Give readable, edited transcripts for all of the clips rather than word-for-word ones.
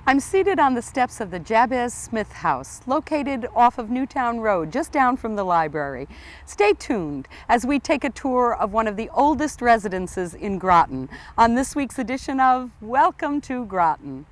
I'm seated on the steps of the Jabez Smith House, located off of Newtown Road, just down from the library. Stay tuned as we take a tour of one of the oldest residences in Groton on this week's edition of Welcome to Groton.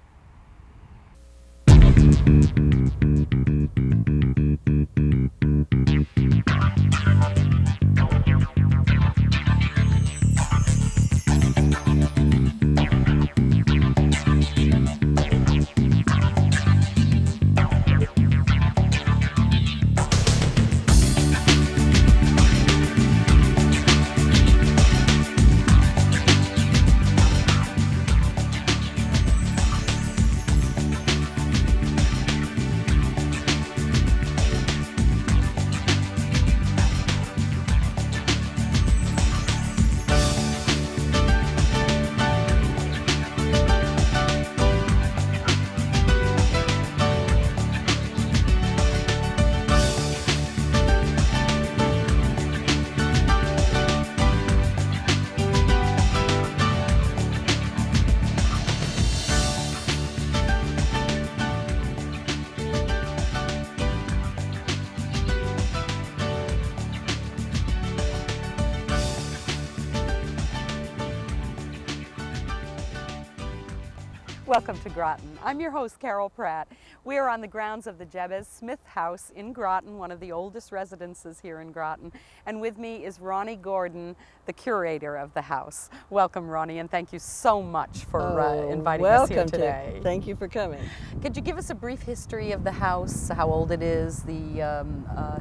Welcome to Groton. I'm your host, Carol Pratt. We are on the grounds of the Jabez Smith House in Groton, one of the oldest residences here in Groton. And with me is Rawnie Gordan, the curator of the house. Welcome, Rawnie, and thank you so much for inviting us here today. Thank you for coming. Could you give us a brief history of the house, how old it is, the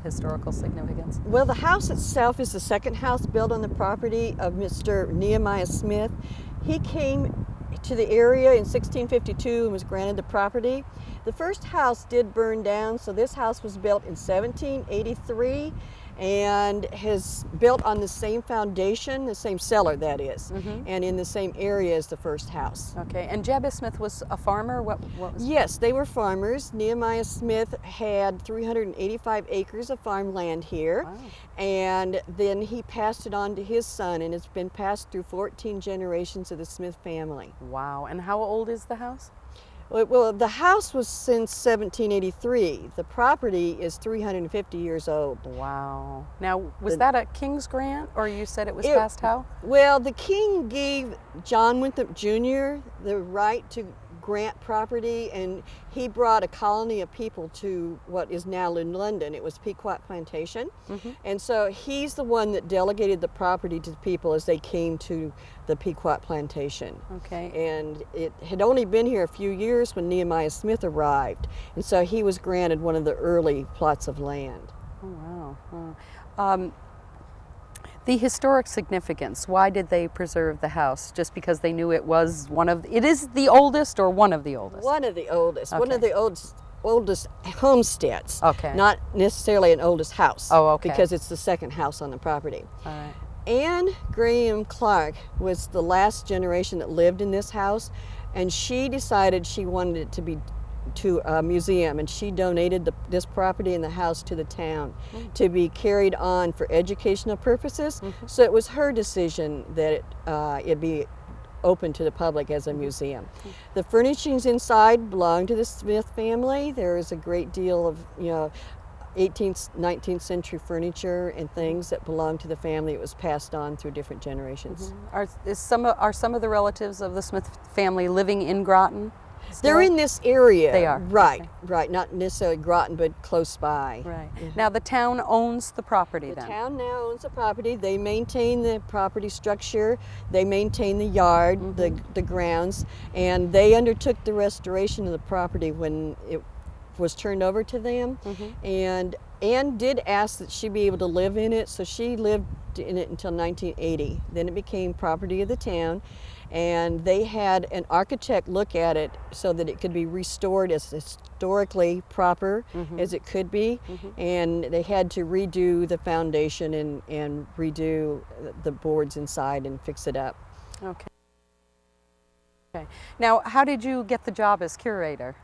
historical significance? Well, the house itself is the second house built on the property of Mr. Nehemiah Smith. He came to the area in 1652 and was granted the property. The first house did burn down, so this house was built in 1783 and has built on the same foundation, the same cellar that is, and in the same area as the first house. Okay, and Jabez Smith was a farmer? What was Yes, they were farmers. Nehemiah Smith had 385 acres of farmland here. Wow. And then he passed it on to his son, and it's been passed through 14 generations of the Smith family. Wow, and how old is the house? Well, the house was since 1783. The property is 350 years old. Wow. Now, was that a king's grant, or you said it was passed how? Well, the king gave John Winthrop Jr. the right to grant property, and he brought a colony of people to what is now in London. It was Pequot Plantation. And so he's the one that delegated the property to the people as they came to the Pequot Plantation. Okay. And it had only been here a few years when Nehemiah Smith arrived, and so he was granted one of the early plots of land. Oh, wow. The historic significance, why did they preserve the house? Just because they knew it was it is the oldest or one of the oldest? One of the oldest. Okay. One of the oldest homesteads. Okay. Not necessarily an oldest house. Oh, okay. Because it's the second house on the property. All right. Anne Graham Clark was the last generation that lived in this house, and she decided she wanted it to be to a museum, and she donated this property and the house to the town to be carried on for educational purposes. So it was her decision that it be open to the public as a museum. The furnishings inside belong to the Smith family. There is a great deal of 18th, 19th century furniture and things that belong to the family. It was passed on through different generations. Are some of the relatives of the Smith family living in Groton? They're in this area. They are. Right, Okay. right. Not necessarily Groton, but close by. Right. Now the town owns the property then? The town now owns the property. They maintain the property structure. They maintain the yard, the grounds, and they undertook the restoration of the property when it was turned over to them. And Anne did ask that she be able to live in it, so she lived in it until 1980. Then it became property of the town, and they had an architect look at it so that it could be restored as historically proper as it could be. And they had to redo the foundation and redo the boards inside and fix it up. Okay. Okay. Now, how did you get the job as curator?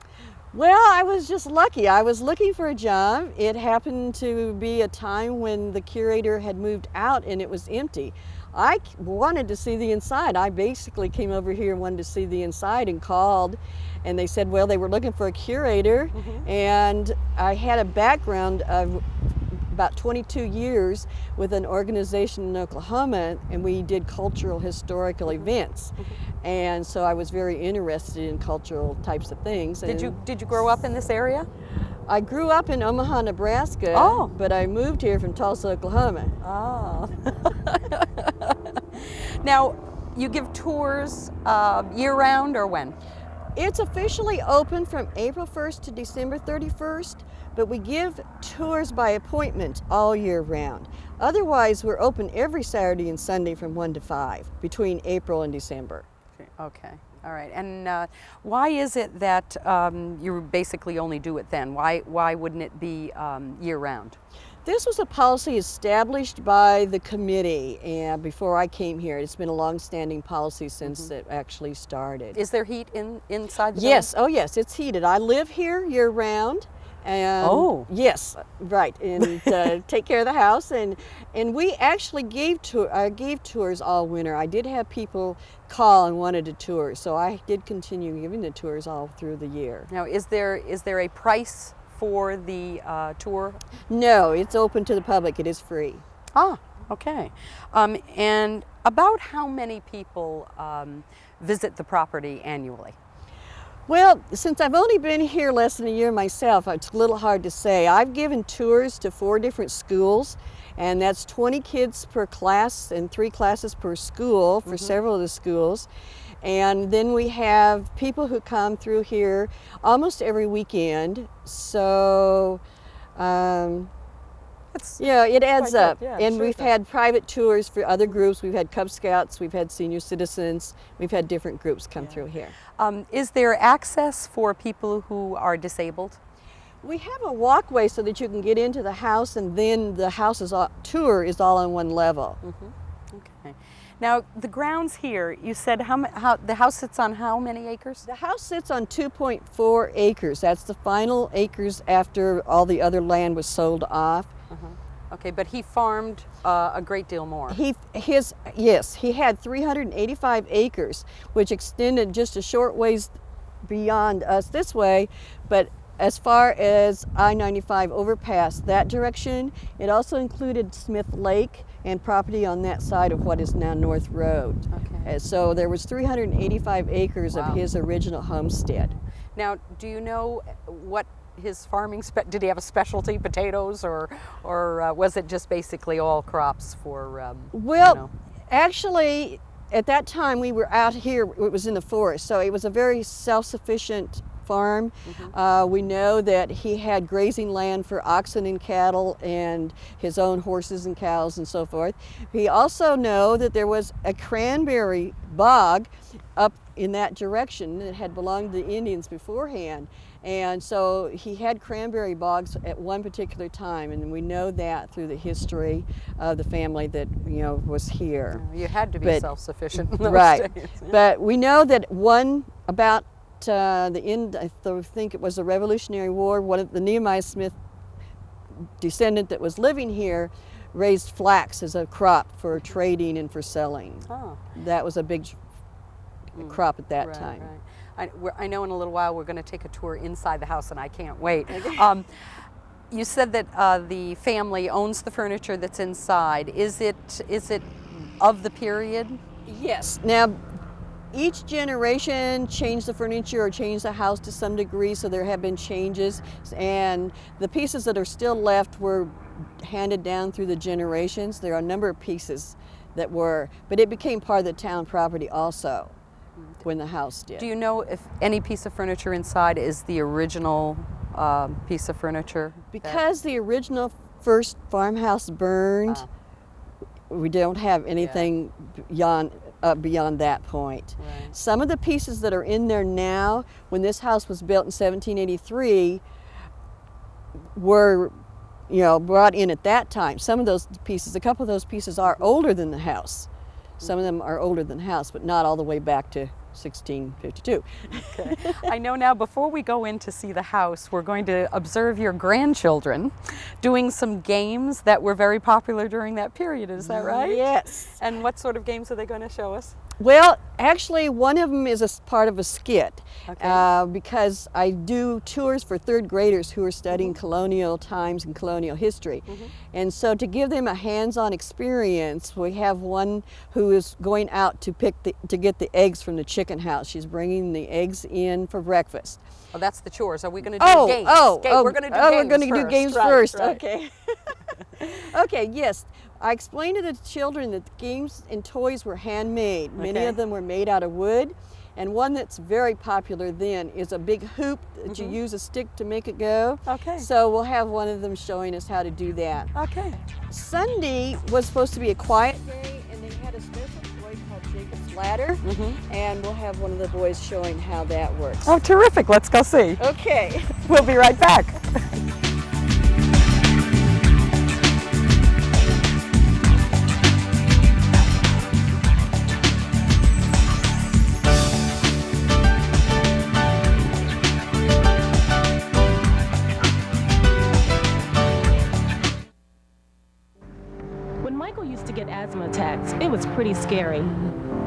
Well, I was just lucky. I was looking for a job. It happened to be a time when the curator had moved out and it was empty. I wanted to see the inside. I basically came over here and wanted to see the inside and called, and they said, well, they were looking for a curator, and I had a background of about 22 years with an organization in Oklahoma, and we did cultural historical events. And so I was very interested in cultural types of things. Did you grow up in this area? I grew up in Omaha, Nebraska, but I moved here from Tulsa, Oklahoma. Oh. Now, you give tours year-round or when? It's officially open from April 1st to December 31st, but we give tours by appointment all year round. Otherwise, we're open every Saturday and Sunday from 1 to 5 between April and December. Okay. All right. And why is it that you basically only do it then? Why wouldn't it be year-round? This was a policy established by the committee, and before I came here. It's been a long-standing policy since it actually started. Is there heat inside the Yes. building? Oh, yes. It's heated. I live here year-round. And yes, right, and take care of the house, and we actually gave tours all winter. I did have people call and wanted a tour, so I did continue giving the tours all through the year. Now, is there a price for the tour? No, it's open to the public. It is free. Ah, okay. And about how many people visit the property annually? Well, since I've only been here less than a year myself, it's a little hard to say. I've given tours to 4 different schools, and that's 20 kids per class and 3 classes per school for several of the schools. And then we have people who come through here almost every weekend. So, yeah, it adds up. Yeah, and sure we've had private tours for other groups. We've had Cub Scouts, we've had senior citizens, we've had different groups come through here. Is there access for people who are disabled? We have a walkway so that you can get into the house, and then the tour is all on one level. Okay. Now, the grounds here, you said how the house sits on how many acres? The house sits on 2.4 acres. That's the final acres after all the other land was sold off. Okay, but he farmed a great deal more. Yes, he had 385 acres, which extended just a short ways beyond us this way, but as far as I-95 overpass that direction, it also included Smith Lake and property on that side of what is now North Road. Okay. So there was 385 acres of his original homestead. Now, do you know what his farming, did he have a specialty, potatoes, or was it just basically all crops for, well, actually, at that time we were out here, it was in the forest, so it was a very self-sufficient farm. We know that he had grazing land for oxen and cattle and his own horses and cows and so forth. We also know that there was a cranberry bog up in that direction that had belonged to the Indians beforehand. And so he had cranberry bogs at one particular time, and we know that through the history of the family that was here. You had to be self-sufficient in those right. days. Yeah. But we know that about the end, I think it was the Revolutionary War, one of the Nehemiah Smith descendant that was living here raised flax as a crop for trading and for selling. Oh. That was a big crop at that time. Right. I know in a little while we're going to take a tour inside the house, and I can't wait. You said that the family owns the furniture that's inside. Is it of the period? Yes. Now, each generation changed the furniture or changed the house to some degree, so there have been changes, and the pieces that are still left were handed down through the generations. There are a number of pieces that were, but it became part of the town property also when the house did. Do you know if any piece of furniture inside is the original piece of furniture? Because the original first farmhouse burned, we don't have anything beyond that point. Right. Some of the pieces that are in there now, when this house was built in 1783, were brought in at that time. Some of those pieces, a couple of those pieces are older than the house. Some of them are older than the house, but not all the way back to 1652. Okay. I know now, before we go in to see the house, we're going to observe your grandchildren doing some games that were very popular during that period. Is that right? Yes. And what sort of games are they going to show us? Well, actually, one of them is a part of a skit. Okay. Because I do tours for third graders who are studying colonial times and colonial history. And so to give them a hands-on experience, we have one who is going out to get the eggs from the chicken house. She's bringing the eggs in for breakfast. Oh, that's the chores. Are we going to do games? We're going to do games we're going to do games first. Right. Okay. Okay, yes. I explained to the children that the games and toys were handmade. Many of them were made out of wood. And one that's very popular then is a big hoop that you use a stick to make it go. Okay. So we'll have one of them showing us how to do that. Okay. Sunday was supposed to be a quiet day, and they had a special toy called Jacob's Ladder. And we'll have one of the boys showing how that works. Oh, terrific. Let's go see. Okay. We'll be right back. Get asthma attacks. It was pretty scary.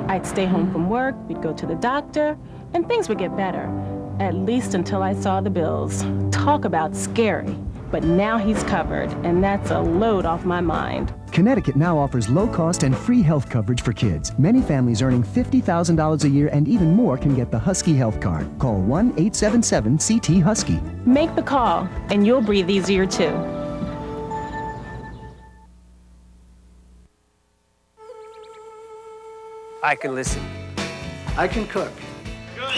I'd stay home from work, we'd go to the doctor, and things would get better. At least until I saw the bills. Talk about scary. But now he's covered, and that's a load off my mind. Connecticut now offers low-cost and free health coverage for kids. Many families earning $50,000 a year and even more can get the Husky Health Card. Call 1-877-CT-HUSKY. Make the call, and you'll breathe easier too. I can listen. I can cook. Good.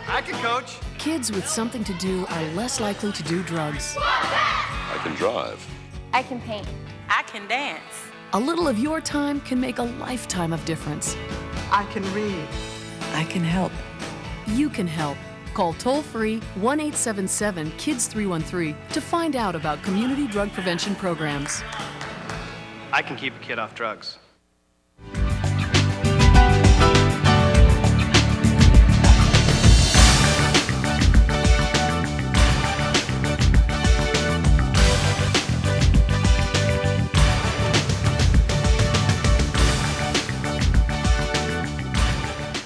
I can coach. Kids with something to do are less likely to do drugs. I can drive. I can paint. I can dance. A little of your time can make a lifetime of difference. I can read. I can help. You can help. Call toll-free 1-877-KIDS-313 to find out about community drug prevention programs. I can keep a kid off drugs.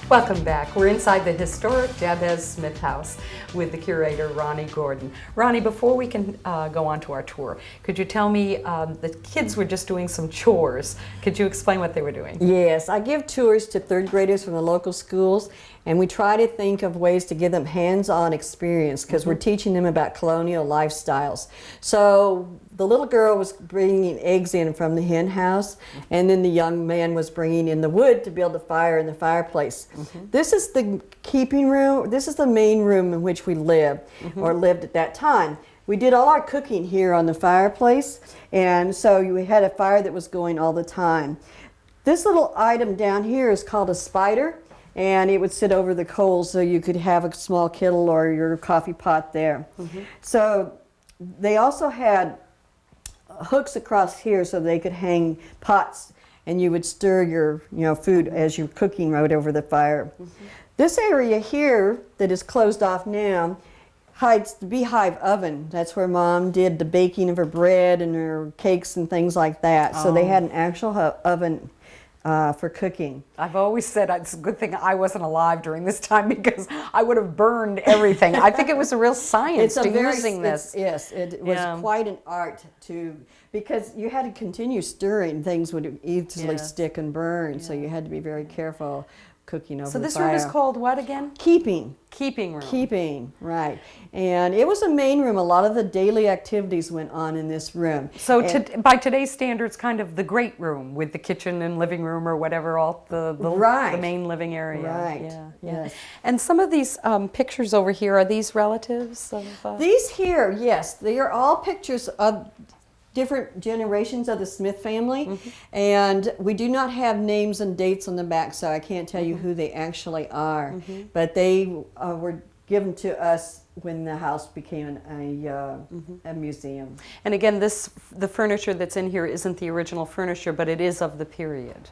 Welcome back. We're inside the historic Jabez Smith House with the curator, Rawnie Gordan. Rawnie, before we can go on to our tour, could you tell me, the kids were just doing some chores. Could you explain what they were doing? Yes, I give tours to third graders from the local schools, and we try to think of ways to give them hands-on experience because we're teaching them about colonial lifestyles. So the little girl was bringing eggs in from the hen house, and then the young man was bringing in the wood to build a fire in the fireplace. This is the keeping room. This is the main room in which we live, or lived at that time. We did all our cooking here on the fireplace, and so you had a fire that was going all the time. This little item down here is called a spider, and it would sit over the coals so you could have a small kettle or your coffee pot there. So they also had hooks across here so they could hang pots, and you would stir your food as you're cooking right over the fire. This area here that is closed off now hides the beehive oven. That's where Mom did the baking of her bread and her cakes and things like that. So they had an actual oven for cooking. I've always said it's a good thing I wasn't alive during this time because I would have burned everything. I think it was a real science to using this. Yes, it was quite an art because you had to continue stirring. Things would easily stick and burn, so you had to be very careful cooking over the fire. So this room is called what again? Keeping. Keeping room. Keeping, right. And it was a main room. A lot of the daily activities went on in this room. So by today's standards, kind of the great room with the kitchen and living room or whatever, all the main living area. Right. Yeah. Yes. And some of these pictures over here, are these relatives of? These here, yes, they are all pictures of different generations of the Smith family, and we do not have names and dates on the back, so I can't tell you who they actually are, but they were given to us when the house became a museum. And again, the furniture that's in here isn't the original furniture, but it is of the period.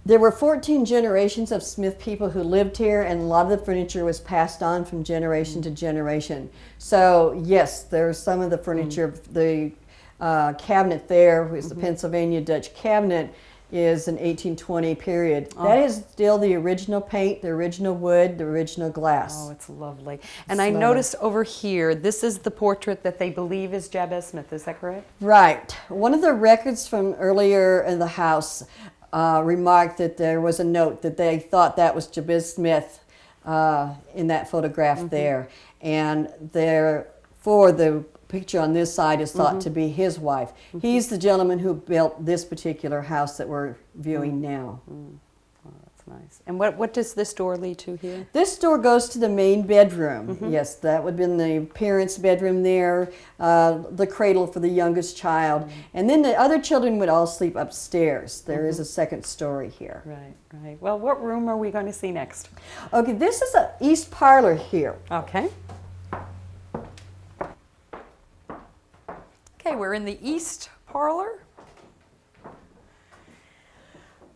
There were 14 generations of Smith people who lived here, and a lot of the furniture was passed on from generation to generation. So yes, there's some of the furniture. The cabinet there was the Pennsylvania Dutch cabinet, is an 1820 period. That is still the original paint, the original wood, the original glass. Oh, it's lovely. And I noticed over here, this is the portrait that they believe is Jabez Smith. Is that correct? Right. One of the records from earlier in the house remarked that there was a note that they thought that was Jabez Smith in that photograph there. And therefore, the picture on this side is thought to be his wife. He's the gentleman who built this particular house that we're viewing now. Oh, that's nice. And what does this door lead to here? This door goes to the main bedroom. Yes, that would have been the parents' bedroom there, the cradle for the youngest child. And then the other children would all sleep upstairs. There is a second story here. Right, right. Well, what room are we going to see next? Okay, this is the east parlor here. Okay. Okay, we're in the east parlor.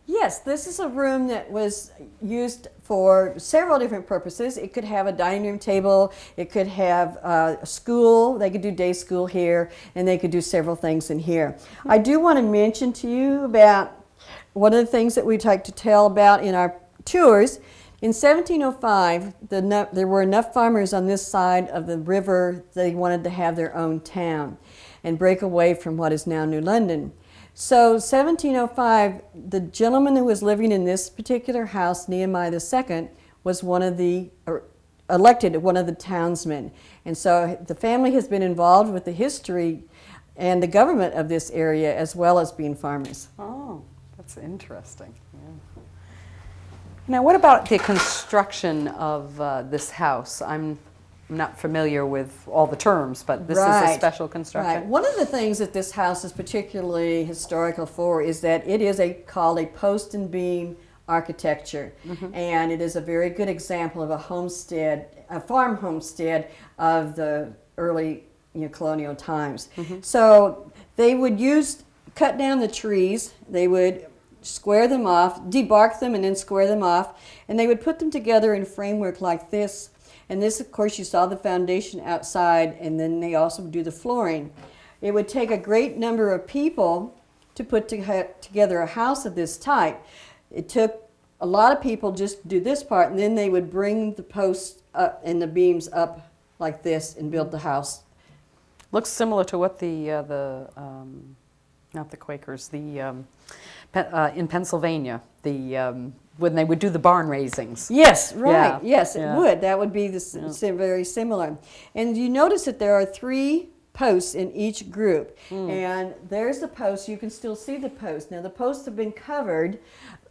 Yes, this is a room that was used for several different purposes. It could have a dining room table, it could have a school, they could do day school here, and they could do several things in here. I do want to mention to you about one of the things that we'd like to tell about in our tours. In 1705, there were enough farmers on this side of the river, they wanted to have their own town and break away from what is now New London. So 1705, the gentleman who was living in this particular house, Nehemiah II, was elected one of the townsmen. And so the family has been involved with the history and the government of this area as well as being farmers. Oh, that's interesting. Yeah. Now, what about the construction of this house? I'm not familiar with all the terms, but this is a special construction. Right. One of the things that this house is particularly historical for is that it is called a post and beam architecture, and it is a very good example of a homestead, a farm homestead of the early colonial times. So they would cut down the trees, they would square them off, debark them and then square them off, and they would put them together in a framework like this. And this, of course, you saw the foundation outside, and then they also do the flooring. It would take a great number of people to put together a house of this type. It took a lot of people just to do this part, and then they would bring the posts up and the beams up like this and build the house. Looks similar to what not the Quakers, in Pennsylvania, when they would do the barn raisings. Yes, right. Yeah. Yes, it would. That would be very similar. And you notice that there are 3 posts in each group. And there's the post. You can still see the post. Now, the posts have been covered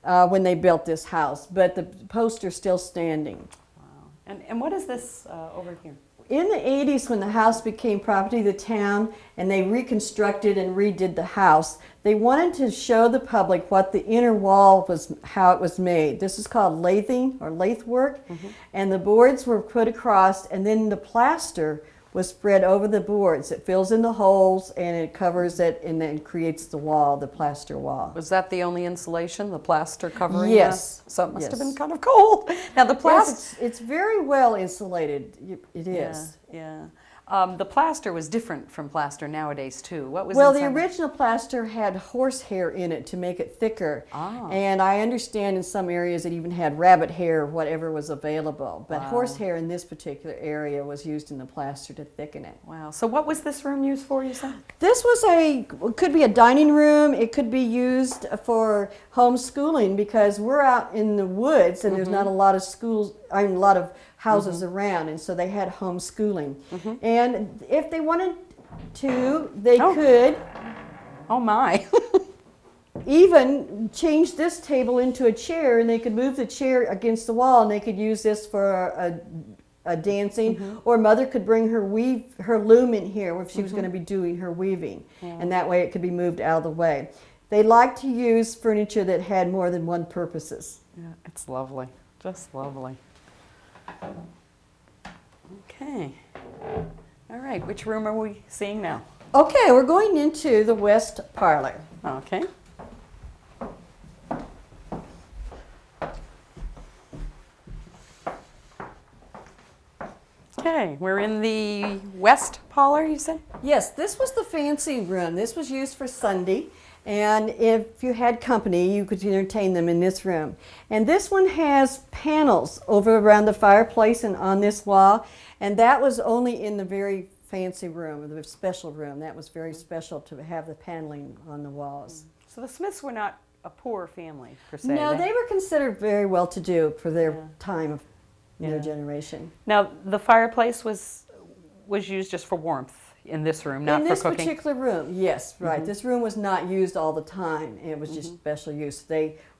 when they built this house, but the posts are still standing. Wow. And what is this over here? In the 80s, when the house became property of the town and they reconstructed and redid the house, they wanted to show the public what the inner wall was, how it was made. This is called lathing or lathe work, and the boards were put across, and then the plaster was spread over the boards. It fills in the holes and it covers it and then creates the wall, the plaster wall. Was that the only insulation, the plaster covering? Yes. So it must have been kind of cold. Now the plaster... Yes, it's very well insulated. It is. Yeah. The plaster was different from plaster nowadays too. What was Well, inside? the original plaster had horsehair in it to make it thicker. And I understand in some areas it even had rabbit hair, whatever was available. But horsehair in this particular area was used in the plaster to thicken it. Wow. So what was this room used for, you said? This could be a dining room. It could be used for homeschooling because we're out in the woods and there's not a lot of schools, a lot of houses around, and so they had homeschooling. And if they wanted to, they could. Oh my. Even change this table into a chair, and they could move the chair against the wall, and they could use this for a dancing, or mother could bring her loom in here if she was going to be doing her weaving, and that way it could be moved out of the way. They like to use furniture that had more than one purposes. Yeah, it's lovely, just lovely. Okay. All right, which room are we seeing now? Okay, we're going into the west parlor. Okay. Okay, we're in the west parlor, you said? Yes, this was the fancy room. This was used for Sunday, and if you had company, you could entertain them in this room. And this one has panels over around the fireplace and on this wall, and that was only in the very fancy room, the special room. That was very special to have the paneling on the walls. So the Smiths were not a poor family, per se. No, they were considered very well-to-do for their time of their Yeah. generation. Now, the fireplace was used just for warmth in this room, not in for this cooking? particular room, yes, right. This room was not used all the time. It was just special use.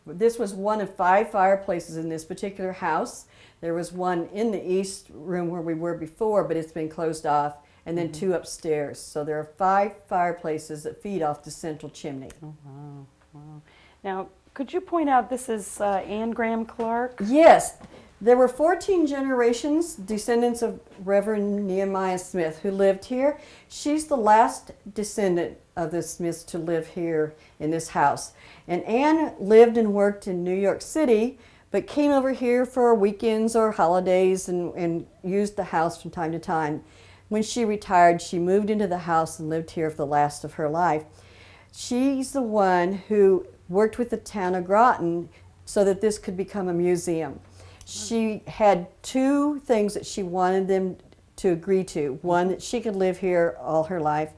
This was one of 5 fireplaces in this particular house. There was one in the east room where we were before, but it's been closed off, and then 2 upstairs. So there are 5 fireplaces that feed off the central chimney. Oh, wow, wow. Now, could you point out this is Anne Graham Clark? Yes. There were 14 generations, descendants of Reverend Nehemiah Smith, who lived here. She's the last descendant of the Smiths to live here in this house. And Anne lived and worked in New York City, but came over here for weekends or holidays and used the house from time to time. When she retired, she moved into the house and lived here for the last of her life. She's the one who worked with the town of Groton so that this could become a museum. She had 2 things that she wanted them to agree to. One, that she could live here all her life,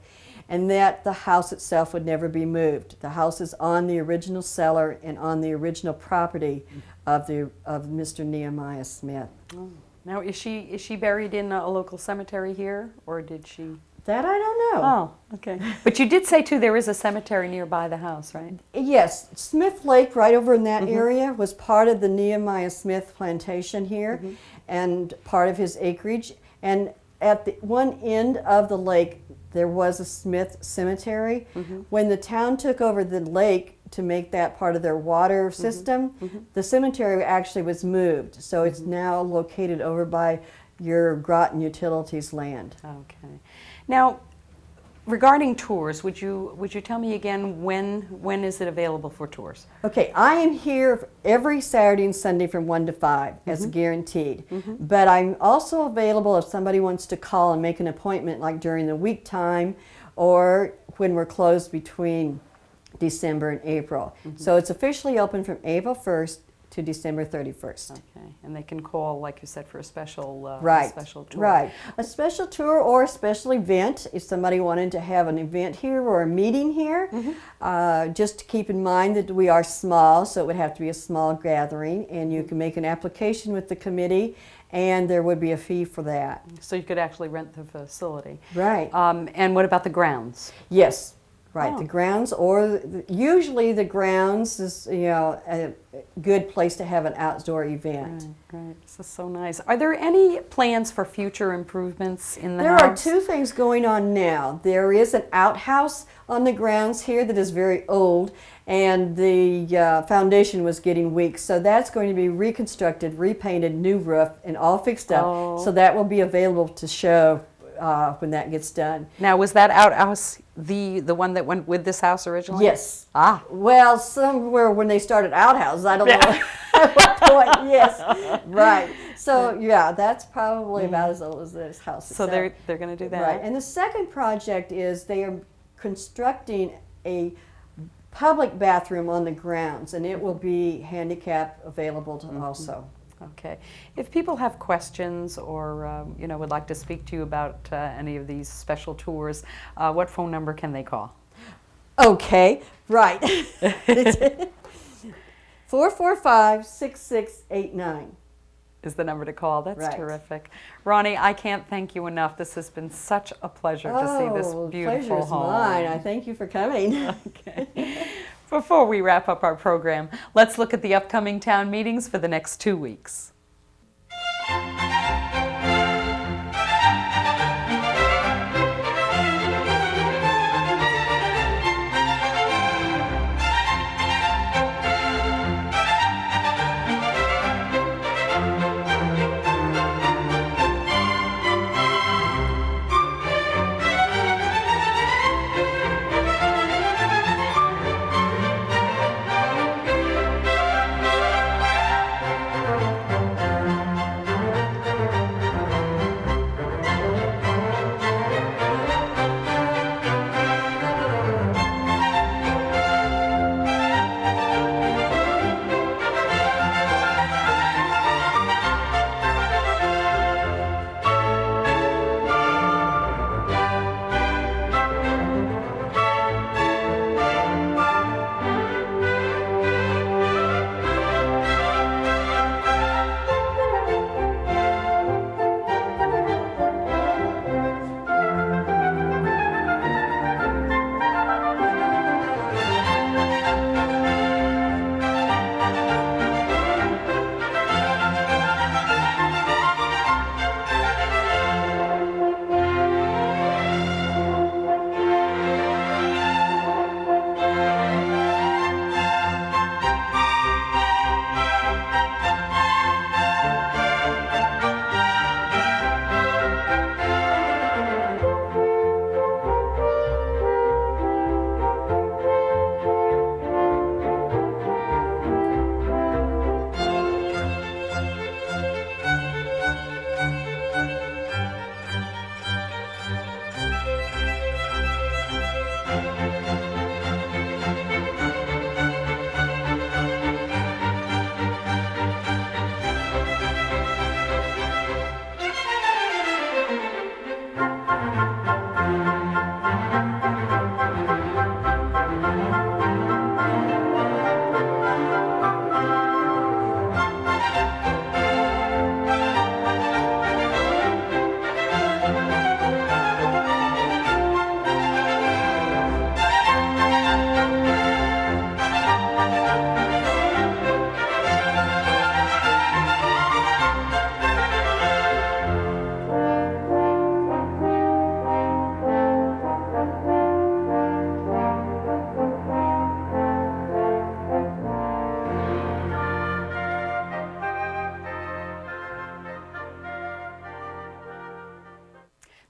and that the house itself would never be moved. The house is on the original cellar and on the original property of Mr. Nehemiah Smith. Oh. Now, is she buried in a local cemetery here, or did she? That I don't know. Oh, okay. But you did say, too, there is a cemetery nearby the house, right? Yes. Smith Lake, right over in that area, was part of the Nehemiah Smith plantation here and part of his acreage. And at the one end of the lake, there was a Smith cemetery. When the town took over the lake to make that part of their water system, the cemetery actually was moved. So it's now located over by your Groton Utilities land. Okay. Now, regarding tours, would you tell me again when is it available for tours? Okay, I am here every Saturday and Sunday from 1 to 5 as guaranteed. But I'm also available if somebody wants to call and make an appointment, like during the week time or when we're closed between December and April. So it's officially open from April 1st to December 31st. Okay, and they can call, like you said, for a special special tour. Right, a special tour or a special event. If somebody wanted to have an event here or a meeting here, just to keep in mind that we are small, so it would have to be a small gathering, and you can make an application with the committee, and there would be a fee for that. So you could actually rent the facility. Right. And what about the grounds? Yes. Right, Oh. the grounds, or usually the grounds is, a good place to have an outdoor event. Right, this is so nice. Are there any plans for future improvements in the There house? are 2 things going on now. There is an outhouse on the grounds here that is very old, and the foundation was getting weak. So that's going to be reconstructed, repainted, new roof, and all fixed up. Oh. So that will be available to show when that gets done. Now, was that outhouse the one that went with this house originally? Yes. Ah. Well, somewhere when they started outhouses, I don't know at what point. Yes, right. So yeah, that's probably about as old as this house. So itself. they're going to do that. Right. And the second project is they are constructing a public bathroom on the grounds, and it will be handicap available to also. Okay. If people have questions or would like to speak to you about any of these special tours, what phone number can they call? Okay, right. 445-6689. Is the number to call. That's Right. terrific. Rawnie, I can't thank you enough. This has been such a pleasure to see this beautiful pleasure's home. mine. I thank you for coming. Okay. Before we wrap up our program, let's look at the upcoming town meetings for the next 2 weeks.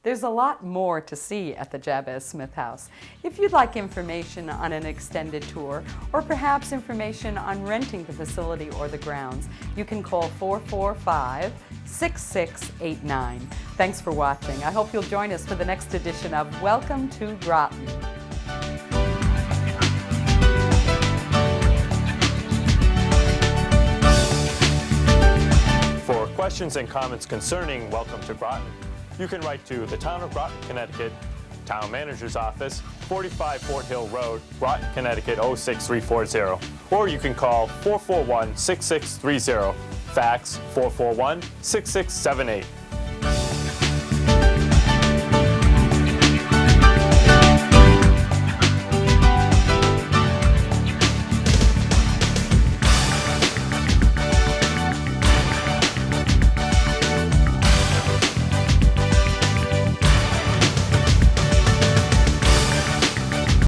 There's a lot more to see at the Jabez Smith House. If you'd like information on an extended tour, or perhaps information on renting the facility or the grounds, you can call 445-6689. Thanks for watching. I hope you'll join us for the next edition of Welcome to Groton. For questions and comments concerning Welcome to Groton, you can write to the Town of Groton, Connecticut, Town Manager's Office, 45 Fort Hill Road, Groton, Connecticut 06340. Or you can call 441-6630, fax 441-6678.